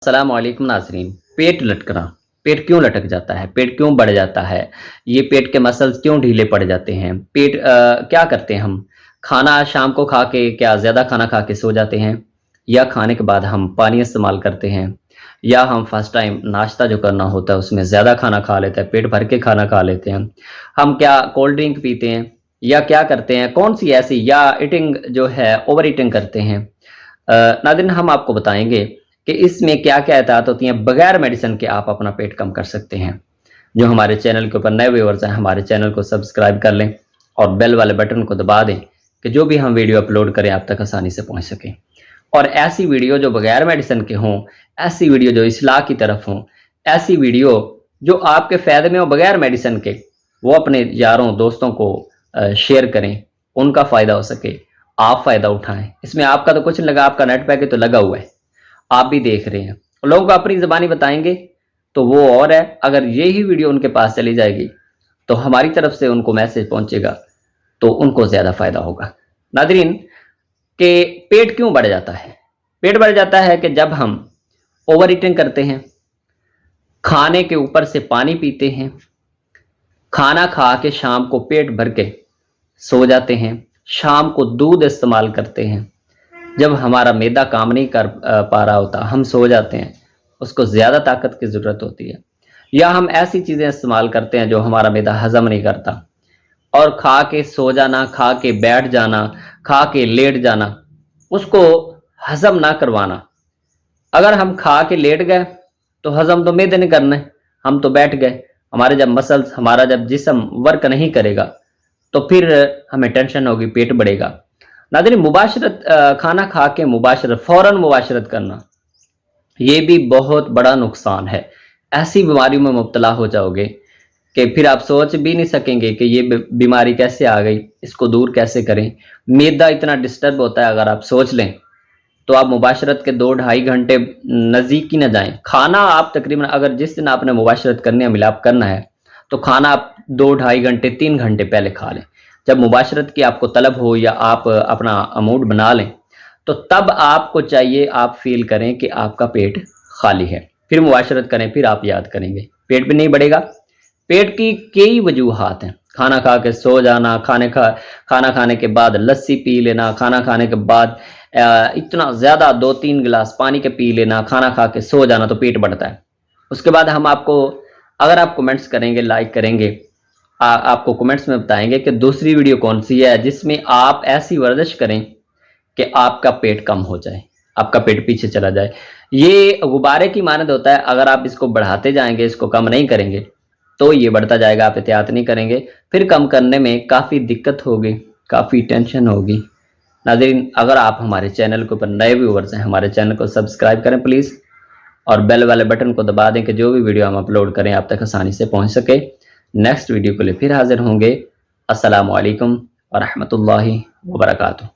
अस्सलाम वालेकुम नाज़रीन। पेट लटकना, पेट क्यों लटक जाता है, पेट क्यों बढ़ जाता है, ये पेट के मसल्स क्यों ढीले पड़ जाते हैं, पेट क्या करते हैं हम, खाना शाम को खा के क्या ज़्यादा खाना खा के सो जाते हैं, या खाने के बाद हम पानी इस्तेमाल करते हैं, या हम फर्स्ट टाइम नाश्ता जो करना होता है उसमें ज़्यादा खाना खा लेते हैं, पेट भर के खाना खा लेते हैं, हम क्या कोल्ड ड्रिंक पीते हैं, या क्या करते हैं, कौन सी ऐसी या ईटिंग जो है ओवर ईटिंग करते हैं। नाज़रीन, हम आपको बताएंगे कि इसमें क्या-क्या एहतियात होती हैं, बगैर मेडिसिन के आप अपना पेट कम कर सकते हैं। जो हमारे चैनल के ऊपर नए व्यूअर्स हैं, हमारे चैनल को सब्सक्राइब कर लें और बेल वाले बटन को दबा दें कि जो भी हम वीडियो अपलोड करें आप तक आसानी से पहुंच सके। और ऐसी वीडियो जो बगैर मेडिसिन के हों, ऐसी वीडियो जो इस्लाह की तरफ हों, ऐसी वीडियो जो आपके फ़ायदे में हो बगैर मेडिसिन के, वो अपने यारों दोस्तों को शेयर करें, उनका फ़ायदा हो सके, आप फ़ायदा उठाएँ। इसमें आपका तो कुछ नहीं लगा, आपका नेट पैक तो लगा हुआ है, आप भी देख रहे हैं। लोगों को अपनी ज़बानी बताएंगे तो वो और है, अगर यही वीडियो उनके पास चली जाएगी तो हमारी तरफ से उनको मैसेज पहुंचेगा तो उनको ज़्यादा फ़ायदा होगा। नाज़रीन, कि पेट क्यों बढ़ जाता है? पेट बढ़ जाता है कि जब हम ओवर ईटिंग करते हैं, खाने के ऊपर से पानी पीते हैं, खाना खा के शाम को पेट भर के सो जाते हैं, शाम को दूध इस्तेमाल करते हैं, जब हमारा मैदा काम नहीं कर पा रहा होता हम सो जाते हैं, उसको ज़्यादा ताकत की ज़रूरत होती है, या हम ऐसी चीज़ें इस्तेमाल करते हैं जो हमारा मैदा हज़म नहीं करता, और खा के सो जाना, खा के बैठ जाना, खा के लेट जाना, उसको हज़म ना करवाना। अगर हम खा के लेट गए तो हज़म तो मैदे ने करना है, हम तो बैठ गए, हमारे जब मसल्स, हमारा जब जिस्म वर्क नहीं करेगा तो फिर हमें टेंशन होगी, पेट बढ़ेगा। नाज़रीन, मुबाशरत खाना खा के मुबाशरत, फ़ौरन मुबाशरत करना, ये भी बहुत बड़ा नुकसान है। ऐसी बीमारियों में मुब्तला हो जाओगे कि फिर आप सोच भी नहीं सकेंगे कि ये बीमारी कैसे आ गई, इसको दूर कैसे करें। मैदा इतना डिस्टर्ब होता है, अगर आप सोच लें तो आप मुबाशरत के 2-2.5 घंटे नज़दीक ही ना जाएँ। खाना आप तकरीबन, अगर जिस दिन आपने मुबाशरत करनी है, मिलाप करना है, तो खाना आप 2-2.5 घंटे, 3 घंटे पहले खा लें। जब मुबाशरत की आपको तलब हो या आप अपना मूड बना लें, तो तब आपको चाहिए आप फ़ील करें कि आपका पेट खाली है, फिर मुबाशरत करें, फिर आप याद करेंगे। पेट भी नहीं बढ़ेगा। पेट की कई वजूहात हैं। खाना खा के सो जाना, खाना खाने के बाद लस्सी पी लेना, खाना खाने के बाद इतना ज़्यादा 2-3 गिलास पानी के पी लेना, खाना खा के सो जाना, तो पेट बढ़ता है। उसके बाद हम आपको, अगर आप कमेंट्स करेंगे, लाइक करेंगे, आपको कमेंट्स में बताएंगे कि दूसरी वीडियो कौन सी है जिसमें आप ऐसी वर्जिश करें कि आपका पेट कम हो जाए, आपका पेट पीछे चला जाए। ये गुब्बारे की मानद होता है, अगर आप इसको बढ़ाते जाएंगे, इसको कम नहीं करेंगे तो ये बढ़ता जाएगा, आप एहतियात नहीं करेंगे, फिर कम करने में काफ़ी दिक्कत होगी, काफ़ी टेंशन होगी। नाज़रीन, अगर आप हमारे चैनल के ऊपर नए व्यूअर्स हैं, हमारे चैनल को सब्सक्राइब करें प्लीज़, और बेल वाले बटन को दबा दें कि जो भी वीडियो हम अपलोड करें आप तक आसानी से पहुंच सके। नेक्स्ट वीडियो के लिए फिर हाजिर होंगे। अस्सलामु अलैकुम व रहमतुल्लाहि व बरकातुहू।